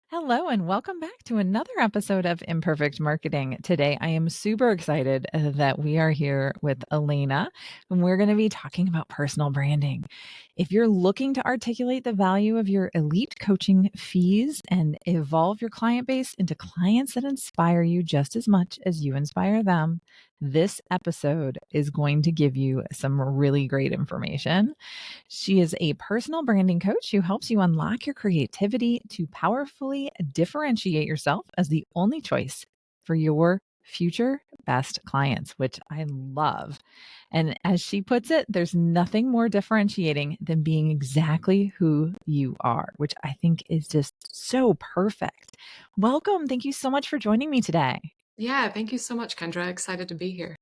Hello, and welcome back to another episode of Imperfect Marketing. Today, I am super excited that we are here with Elayna, and we're going to be talking about personal branding. If you're looking to articulate the value of your elite coaching fees and evolve your client base into clients that inspire you just as much as you inspire them, this episode is going to give you some really great information. She is a personal branding coach who helps you unlock your creativity to powerfully differentiate yourself as the only choice for your future best clients, which I love. And as she puts it, there's nothing more differentiating than being exactly who you are, which I think is just so perfect. Welcome. Thank you so much for joining me today. Yeah, thank you so much, Kendra. Excited to be here.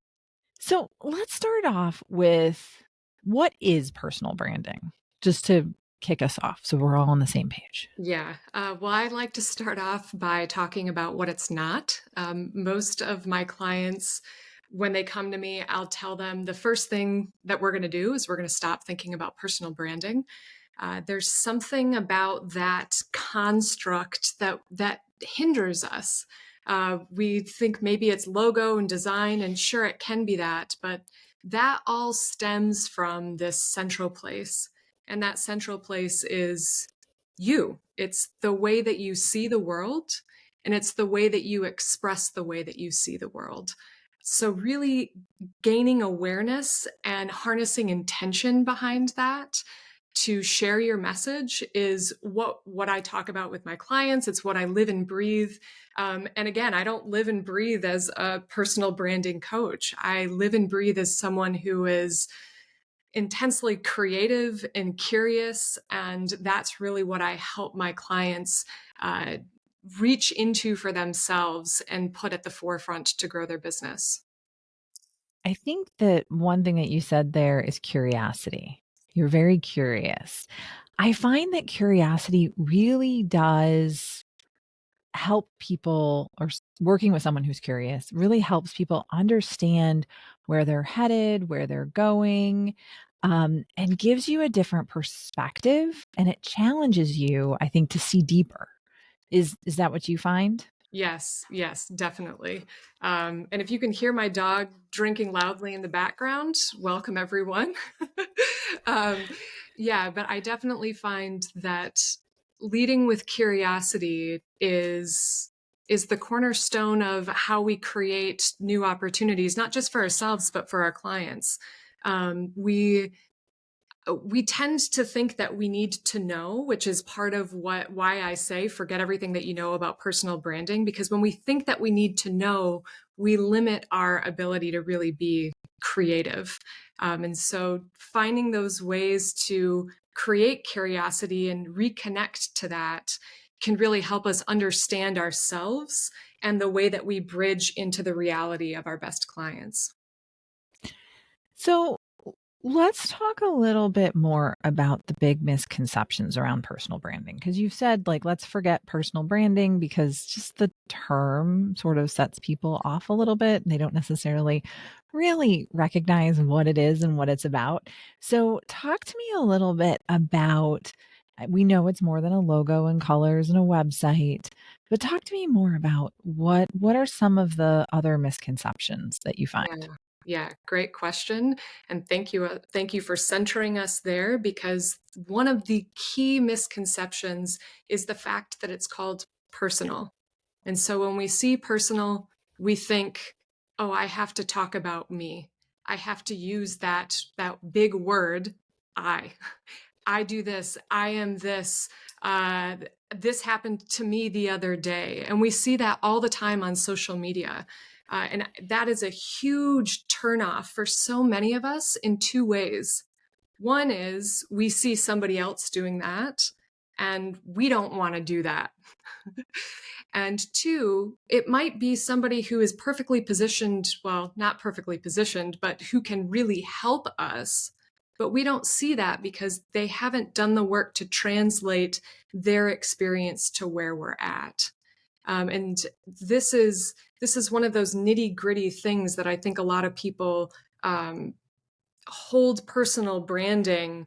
So let's start off with what is personal branding, just to kick us off so we're all on the same page. Yeah, well, I'd like to start off by talking about what it's not. Most of my clients, when they come to me, I'll tell them the first thing that we're going to do is we're going to stop thinking about personal branding. There's something about that construct that hinders us. We think maybe it's logo and design, and sure, it can be that, but that all stems from this central place. And that central place is you. It's the way that you see the world, and it's the way that you express the way that you see the world. So, really gaining awareness and harnessing intention behind that to share your message is what I talk about with my clients. It's what I live and breathe. And again, I don't live and breathe as a personal branding coach. I live and breathe as someone who is intensely creative and curious. And that's really what I help my clients uh, reach into for themselves and put at the forefront to grow their business. I think that one thing that you said there is curiosity. You're very curious. I find that curiosity really does help people, or working with someone who's curious really helps people understand where they're headed, where they're going, and gives you a different perspective. And it challenges you, I think, to see deeper. Is that what you find? Yes, yes, definitely. And if you can hear my dog drinking loudly in the background, welcome everyone. um, yeah, but I definitely find that leading with curiosity is the cornerstone of how we create new opportunities, not just for ourselves but for our clients. We tend to think that we need to know, which is part of why I say forget everything that you know about personal branding, because when we think that we need to know, we limit our ability to really be creative. And so finding those ways to create curiosity and reconnect to that can really help us understand ourselves and the way that we bridge into the reality of our best clients. So let's talk a little bit more about the big misconceptions around personal branding. Because you've said, like, let's forget personal branding because just the term sort of sets people off a little bit. They don't necessarily really recognize what it is and what it's about. So, talk to me a little bit about. We know it's more than a logo and colors and a website, but talk to me more about what are some of the other misconceptions that you find? Yeah. Yeah, great question. And thank you for centering us there, because one of the key misconceptions is the fact that it's called personal. And so when we see personal, we think, oh, I have to talk about me. I have to use that big word, I. I do this. I am this. Uh, this happened to me the other day. And we see that all the time on social media. And that is a huge turnoff for so many of us in two ways. One is we see somebody else doing that, and we don't want to do that. And two, it might be somebody who is perfectly positioned, well, not perfectly positioned, but who can really help us. But we don't see that because they haven't done the work to translate their experience to where we're at. And this is one of those nitty gritty things that I think a lot of people hold personal branding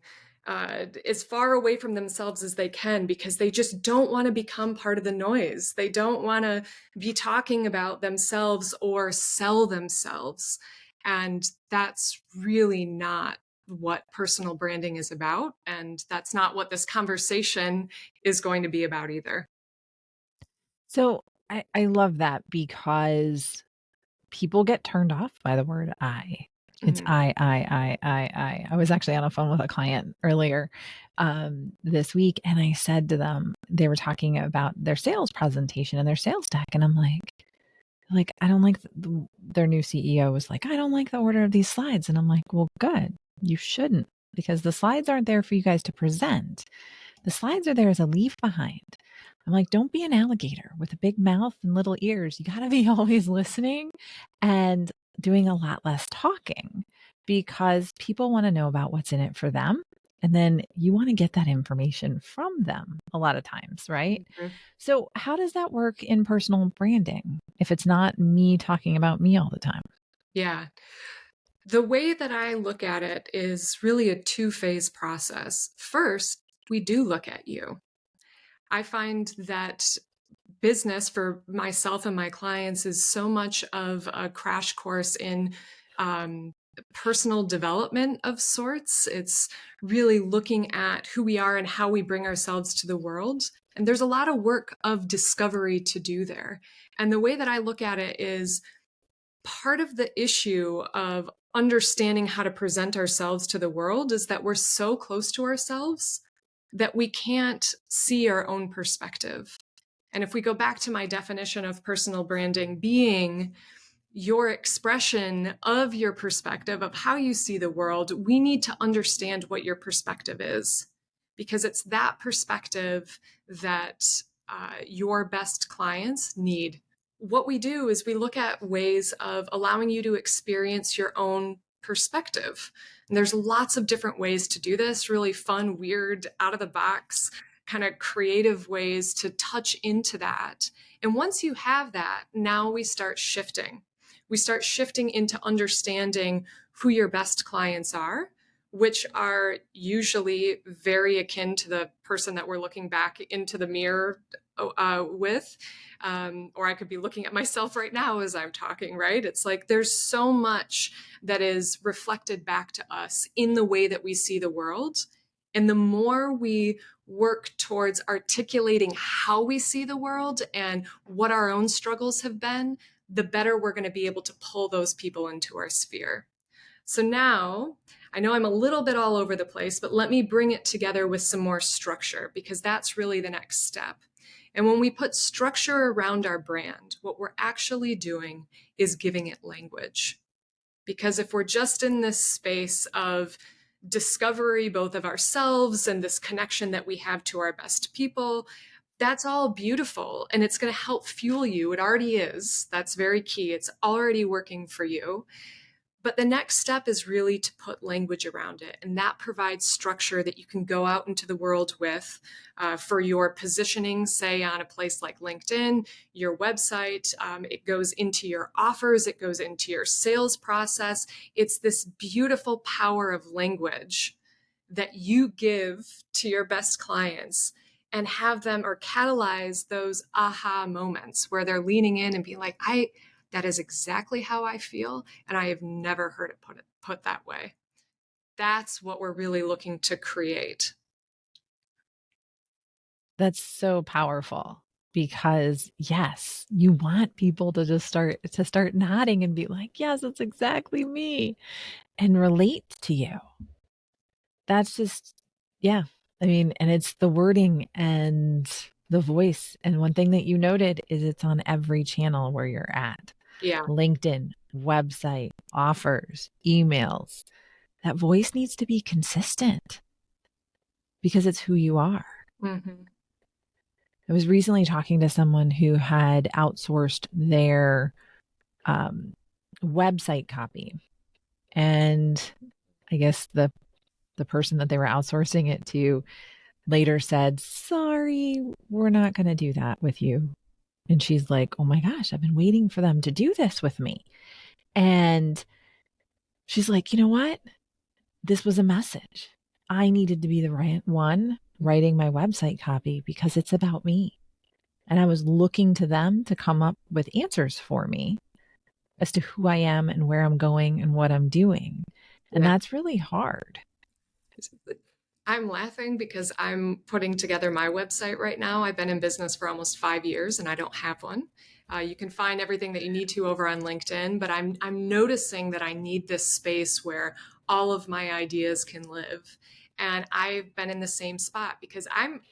as far away from themselves as they can because they just don't want to become part of the noise. They don't want to be talking about themselves or sell themselves. And that's really not what personal branding is about. And that's not what this conversation is going to be about either. So I love that because people get turned off by the word I. It's Mhm. I. I was actually on a phone with a client earlier this week, and I said to them, they were talking about their sales presentation and their sales deck, and I'm like I don't like their new CEO was like, I don't like the order of these slides, and I'm like, well, good, you shouldn't, because the slides aren't there for you guys to present. The slides are there as a leave behind. I'm like, don't be an alligator with a big mouth and little ears. You got to be always listening and doing a lot less talking because people want to know about what's in it for them. And then you want to get that information from them a lot of times, right? Mhm. So, how does that work in personal branding if it's not me talking about me all the time? Yeah. The way that I look at it is really a two-phase process. First, we do look at you. I find that business for myself and my clients is so much of a crash course in um, personal development of sorts. It's really looking at who we are and how we bring ourselves to the world. And there's a lot of work of discovery to do there. And the way that I look at it is part of the issue of understanding how to present ourselves to the world is that we're so close to ourselves that we can't see our own perspective. And if we go back to my definition of personal branding being your expression of your perspective of how you see the world, we need to understand what your perspective is because it's that perspective that your best clients need. What we do is we look at ways of allowing you to experience your own perspective. And there's lots of different ways to do this, really fun, weird, out of the box, kind of creative ways to touch into that. And once you have that, now we start shifting. We start shifting into understanding who your best clients are, which are usually very akin to the person that we're looking back into the mirror with. Or I could be looking at myself right now as I'm talking, right? It's like there's so much that is reflected back to us in the way that we see the world. And the more we work towards articulating how we see the world and what our own struggles have been, the better we're going to be able to pull those people into our sphere. So now, I know I'm a little bit all over the place, but let me bring it together with some more structure because that's really the next step. And when we put structure around our brand, what we're actually doing is giving it language. Because if we're just in this space of discovery, both of ourselves and this connection that we have to our best people, that's all beautiful and it's going to help fuel you. It already is. That's very key. It's already working for you. But the next step is really to put language around it. And that provides structure that you can go out into the world with for your positioning, say on a place like LinkedIn, your website. It goes into your offers, it goes into your sales process. It's this beautiful power of language that you give to your best clients and have them or catalyze those aha moments where they're leaning in and being like, that is exactly how I feel. And I have never heard it put that way. That's what we're really looking to create. That's so powerful because yes, you want people to just start nodding and be like, "Yes, that's exactly me," and relate to you. That's just yeah. I mean, and it's the wording and the voice. And one thing that you noted is it's on every channel where you're at. Yeah. LinkedIn, website, offers, emails. That voice needs to be consistent because it's who you are. Mm-hmm. I was recently talking to someone who had outsourced their um, website copy, and I guess the person that they were outsourcing it to later said, "Sorry, we're not going to do that with you." And she's like, "Oh my gosh, I've been waiting for them to do this with me." And she's like, "You know what? This was a message. I needed to be the right one writing my website copy because it's about me. And I was looking to them to come up with answers for me as to who I am and where I'm going and what I'm doing. And Yeah. that's really hard. I'm laughing because I'm putting together my website right now. I've been in business for almost 5 years and I don't have one. You can find everything that you need to over on LinkedIn, but I'm noticing that I need this space where all of my ideas can live. And I've been in the same spot because I'm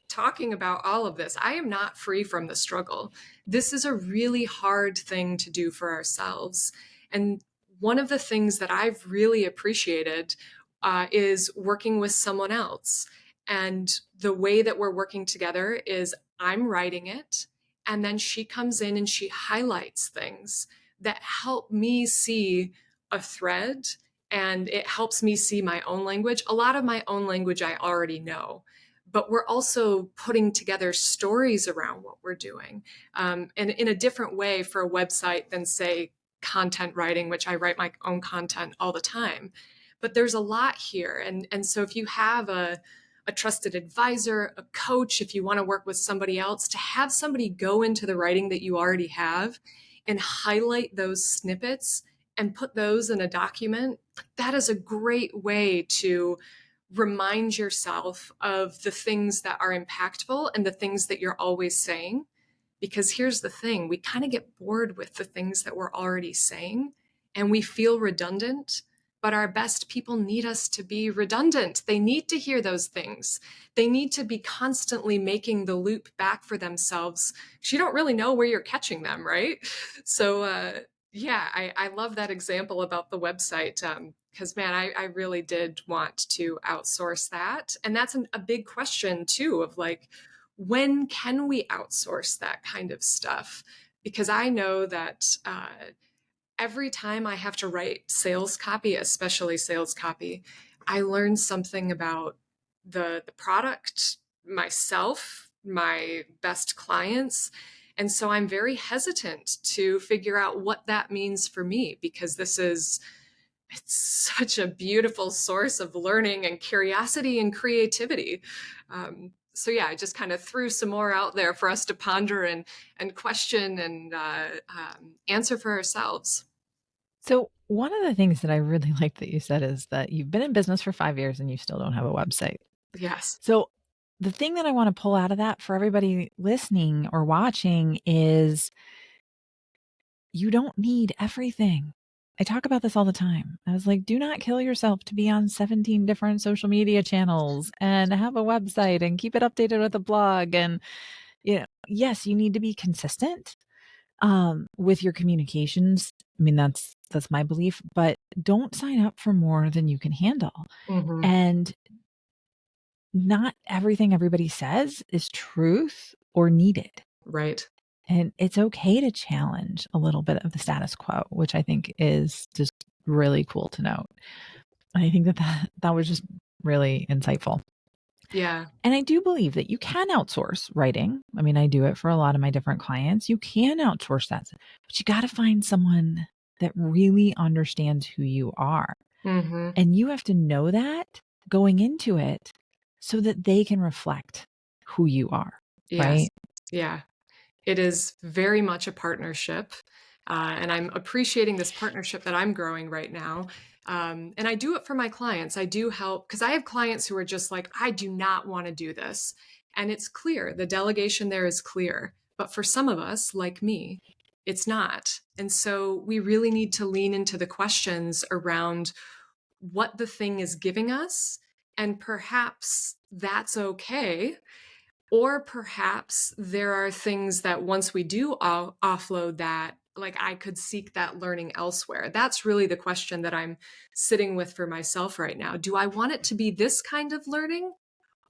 talking about all of this. I am not free from the struggle. This is a really hard thing to do for ourselves. And one of the things that I've really appreciated is working with someone else. And the way that we're working together is I'm writing it, and then she comes in and she highlights things that help me see a thread, and it helps me see my own language. A lot of my own language I already know, but we're also putting together stories around what we're doing, and in a different way for a website than, say, content writing, which I write my own content all the time. But there's a lot here. And so if you have a trusted advisor, a coach, if you want to work with somebody else, to have somebody go into the writing that you already have and highlight those snippets and put those in a document, that is a great way to remind yourself of the things that are impactful and the things that you're always saying. Because here's the thing, we kind of get bored with the things that we're already saying and we feel redundant, but our best people need us to be redundant. They need to hear those things. They need to be constantly making the loop back for themselves because you don't really know where you're catching them, right? So, yeah, I love that example about the website. Because, man, I really did want to outsource that. And that's a big question, too, of like, when can we outsource that kind of stuff? Because I know that every time I have to write sales copy, especially sales copy, I learn something about the product, myself, my best clients. And so I'm very hesitant to figure out what that means for me because it's such a beautiful source of learning and curiosity and creativity. So yeah, I just kind of threw some more out there for us to ponder and question and answer for ourselves. So, one of the things that I really like that you said is that you've been in business for 5 years and you still don't have a website. Yes. So, the thing that I want to pull out of that for everybody listening or watching is you don't need everything. I talk about this all the time. I was like, do not kill yourself to be on 17 different social media channels and have a website and keep it updated with a blog. And, yes, you need to be consistent with your communications. I mean, that's my belief, but don't sign up for more than you can handle. Hmm. And not everything everybody says is truth or needed. Right. And it's okay to challenge a little bit of the status quo, which I think is just really cool to note. And I think that was just really insightful. Yeah. And I do believe that you can outsource writing. I mean, I do it for a lot of my different clients. You can outsource that, but you got to find someone that really understands who you are. Hmm. And you have to know that going into it so that they can reflect who you are, Yes. right? Yeah. It is very much a partnership. And I'm appreciating this partnership that I'm growing right now. And I do it for my clients. I do help because I have clients who are just like, I do not want to do this. And it's clear, the delegation there is clear. But for some of us, like me, it's not. And so we really need to lean into the questions around what the thing is giving us. And perhaps that's okay, or perhaps there are things that once we do offload that, like I could seek that learning elsewhere. That's really the question that I'm sitting with for myself right now. Do I want it to be this kind of learning?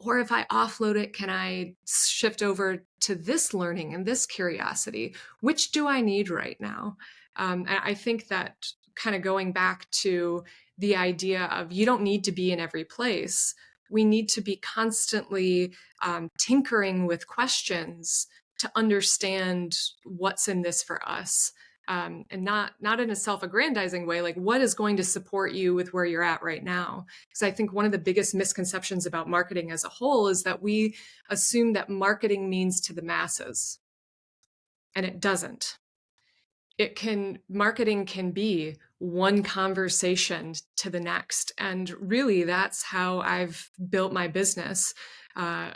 Or if I offload it, can I shift over to this learning and this curiosity? Which do I need right now? And I think that kind of going back to the idea of you don't need to be in every place. We need to be constantly tinkering with questions to understand what's in this for us. and not in a self-aggrandizing way, like what is going to support you with where you're at right now. Because I think one of the biggest misconceptions about marketing as a whole is that we assume that marketing means to the masses, and it doesn't. Marketing can be one conversation to the next, and really that's how I've built my business.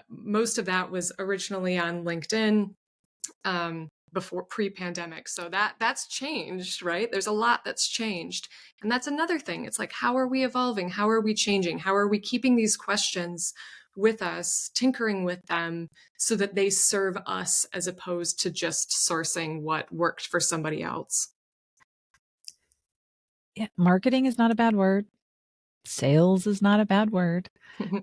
Most of that was originally on LinkedIn, before pre-pandemic. So that's changed, right? There's a lot that's changed. And that's another thing. It's like, how are we evolving? How are we changing? How are we keeping these questions with us, tinkering with them so that they serve us as opposed to just sourcing what worked for somebody else? Yeah, marketing is not a bad word. Sales is not a bad word.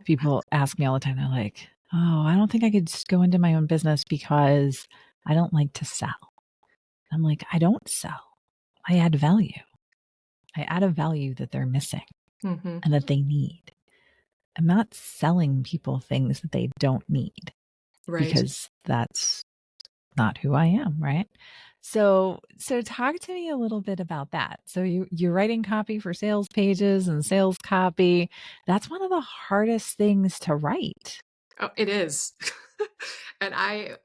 People ask me all the time, they're like, oh, I don't think I could just go into my own business because I don't like to sell. I'm like, I don't sell. I add value. I add a value that they're missing Mm-hmm. and that they need. I'm not selling people things that they don't need Right. because that's not who I am, right? So talk to me a little bit about that. So you're writing copy for sales pages and sales copy. That's one of the hardest things to write. Oh, it is. And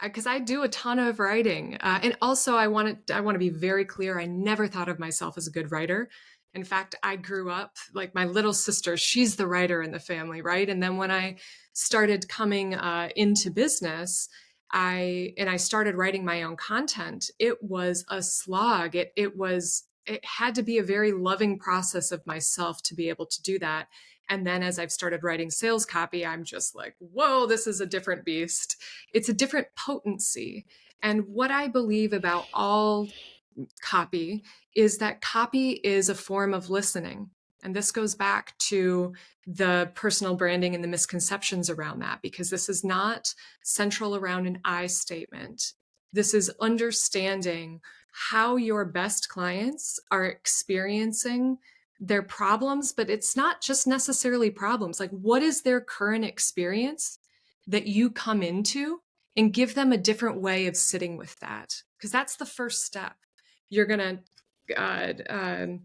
because I do a ton of writing, and also I want to be very clear. I never thought of myself as a good writer. In fact, I grew up like my little sister. She's the writer in the family, right? And then when I started coming into business, I started writing my own content. It was a slog. It had to be a very loving process of myself to be able to do that. And then as I've started writing sales copy, I'm just like, whoa, this is a different beast. It's a different potency. And what I believe about all copy is that copy is a form of listening. And this goes back to the personal branding and the misconceptions around that, because this is not central around an I statement. This is understanding how your best clients are experiencing their problems, but it's not just necessarily problems. Like, what is their current experience that you come into and give them a different way of sitting with that? Because that's the first step. You're going to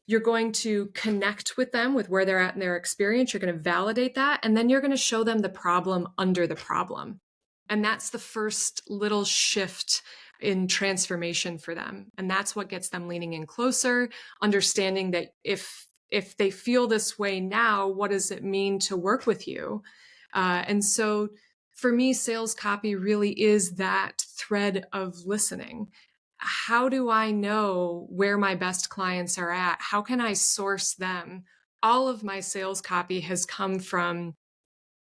you're going to connect with them with where they're at in their experience. You're going to validate that, and then you're going to show them the problem under the problem. And that's the first little shift in transformation for them. And that's what gets them leaning in closer, understanding that if they feel this way now, what does it mean to work with you? And so for me, sales copy really is that thread of listening. How do I know where my best clients are at? How can I source them? All of my sales copy has come from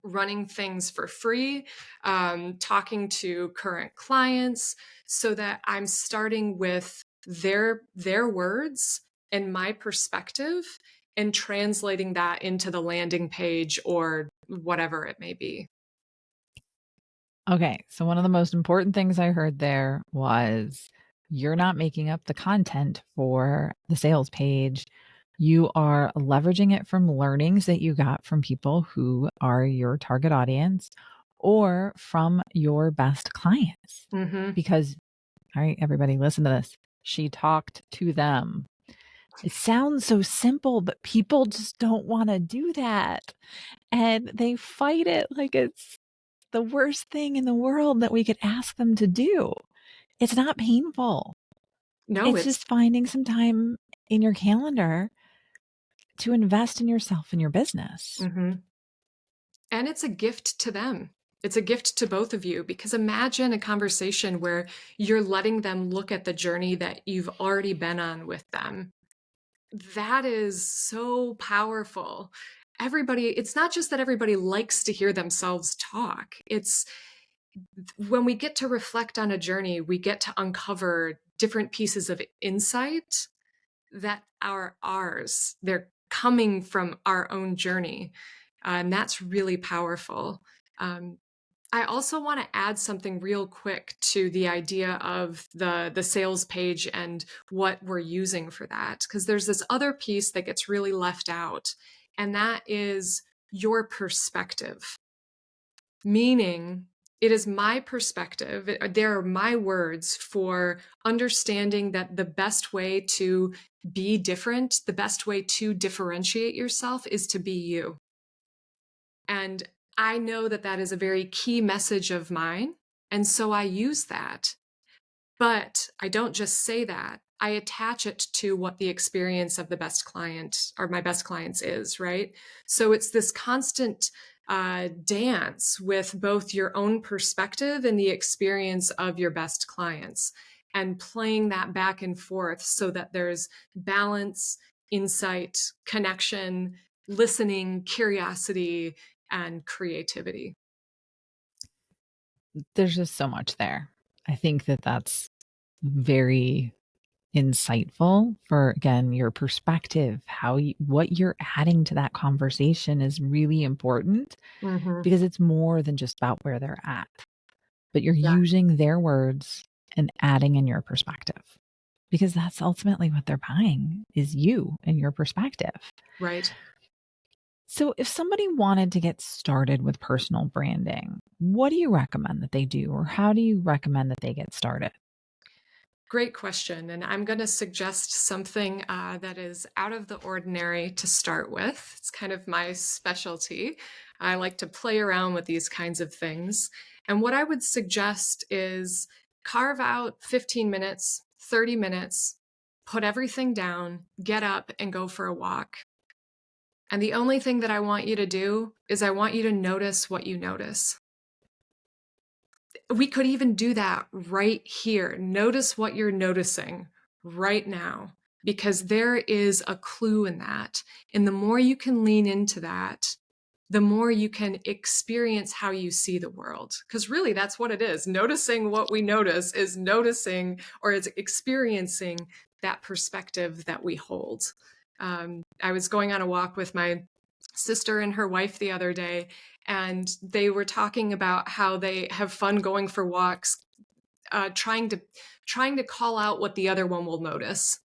running things for free, talking to current clients, so that I'm starting with their words and my perspective and translating that into the landing page or whatever it may be. Okay. So one of the most important things I heard there was you're not making up the content for the sales page. You are leveraging it from learnings that you got from people who are your target audience or from your best clients. Mm-hmm. Because, all right, everybody, listen to this. She talked to them. It sounds so simple, but people just don't want to do that. And they fight it like it's the worst thing in the world that we could ask them to do. It's not painful. No, It's it's just finding some time in your calendar to invest in yourself and your business. mm-hmm. And it's a gift to them. It's a gift to both of you, because imagine a conversation where you're letting them look at the journey that you've already been on with them. That is so powerful. It's not just that everybody likes to hear themselves talk. It's when we get to reflect on a journey, we get to uncover different pieces of insight that are ours. They're coming from our own journey. And that's really powerful. Um, I also want to add something real quick to the idea of the sales page and what we're using for that, because there's this other piece that gets really left out, and that is your perspective. Meaning, It is my perspective. There are my words for understanding that the best way to be different, the best way to differentiate yourself is to be you. And I know that that is a very key message of mine. And so I use that. But I don't just say that. I attach it to what the experience of the best client or my best clients is, right? So it's this constant dance with both your own perspective and the experience of your best clients and playing that back and forth so that there's balance, insight, connection, listening, curiosity, and creativity. There's just so much there. I think that that's very insightful for, again, your perspective, what you're adding to that conversation is really important Mm-hmm. because it's more than just about where they're at, but you're Yeah, using their words and adding in your perspective because that's ultimately what they're buying is you and your perspective. right. So if somebody wanted to get started with personal branding, what do you recommend that they do or how do you recommend that they get started? Great question. And I'm going to suggest something that is out of the ordinary to start with. It's kind of my specialty. I like to play around with these kinds of things. And what I would suggest is carve out 15 minutes, 30 minutes, put everything down, get up, and go for a walk. And the only thing that I want you to do is I want you to notice what you notice. We could even do that right here. Notice what you're noticing right now, because there is a clue in that. And the more you can lean into that, the more you can experience how you see the world. Because really, that's what it is. Noticing what we notice is noticing or is experiencing that perspective that we hold. I was going on a walk with my sister and her wife the other day, and they were talking about how they have fun going for walks, trying to call out what the other one will notice,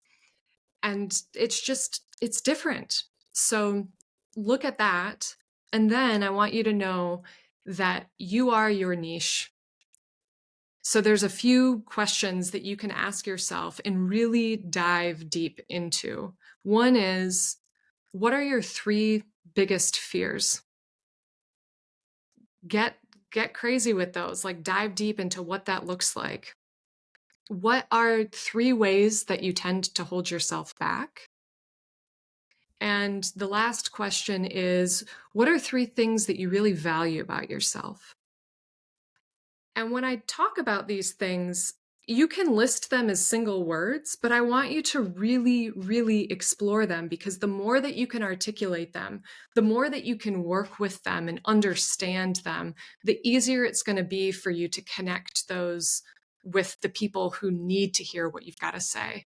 and it's different. So look at that, and then I want you to know that you are your niche. So there's a few questions that you can ask yourself and really dive deep into. One is, what are your three biggest fears? get get crazy with those, like dive deep into what that looks like. What are three ways that you tend to hold yourself back? And the last question is, what are three things that you really value about yourself? And when I talk about these things, you can list them as single words, but I want you to really, really explore them, because the more that you can articulate them, the more that you can work with them and understand them, the easier it's going to be for you to connect those with the people who need to hear what you've got to say.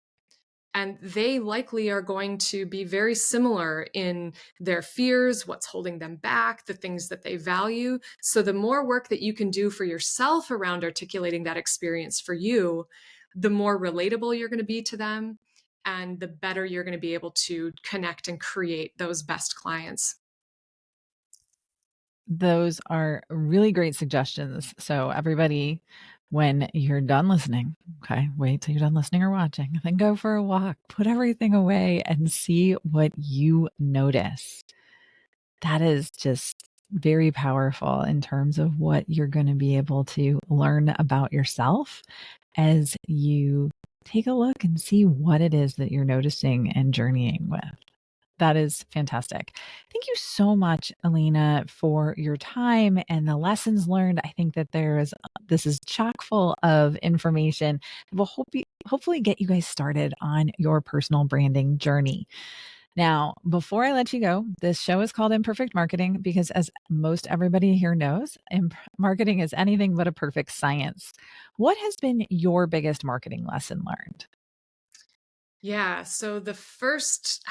And they likely are going to be very similar in their fears, what's holding them back, the things that they value. So the more work that you can do for yourself around articulating that experience for you, the more relatable you're going to be to them, and the better you're going to be able to connect and create those best clients. Those are really great suggestions. So, everybody, when you're done listening, okay, wait till you're done listening or watching, then go for a walk, put everything away, and see what you notice. That is just very powerful in terms of what you're going to be able to learn about yourself as you take a look and see what it is that you're noticing and journeying with. That is fantastic. Thank you so much, Elayna, for your time and the lessons learned. I think that this is chock full of information that will hopefully get you guys started on your personal branding journey. Now, before I let you go, this show is called Imperfect Marketing because, as most everybody here knows, marketing is anything but a perfect science. What has been your biggest marketing lesson learned? Yeah, so the first,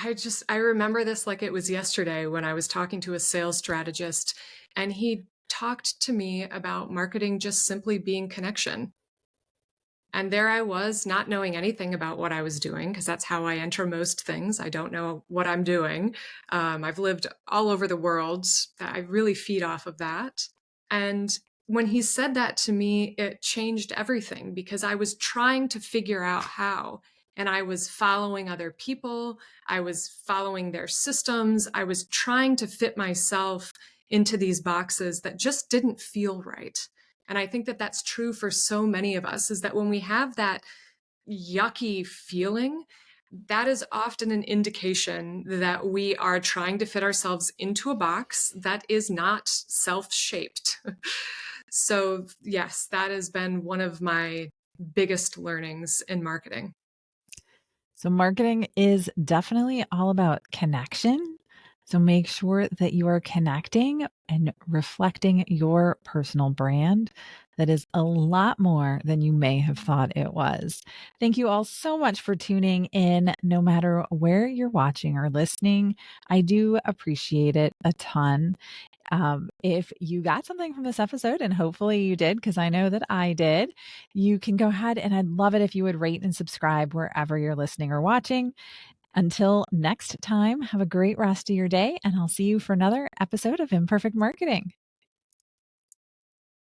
I remember this like it was yesterday when I was talking to a sales strategist, and he talked to me about marketing just simply being connection. And there I was, not knowing anything about what I was doing, because that's how I enter most things. I don't know what I'm doing. I've lived all over the world. I really feed off of that. And when he said that to me, it changed everything because I was trying to figure out how. And I was following other people, I was following their systems, I was trying to fit myself into these boxes that just didn't feel right. And I think that that's true for so many of us, is that when we have that yucky feeling, that is often an indication that we are trying to fit ourselves into a box that is not self shaped. So, yes, that has been one of my biggest learnings in marketing. So, marketing is definitely all about connection. So, make sure that you are connecting and reflecting your personal brand that is a lot more than you may have thought it was. Thank you all so much for tuning in, no matter where you're watching or listening. I do appreciate it a ton. If you got something from this episode, and hopefully you did, because I know that I did, you can go ahead and I'd love it if you would rate and subscribe wherever you're listening or watching. Until next time, have a great rest of your day, and I'll see you for another episode of Imperfect Marketing.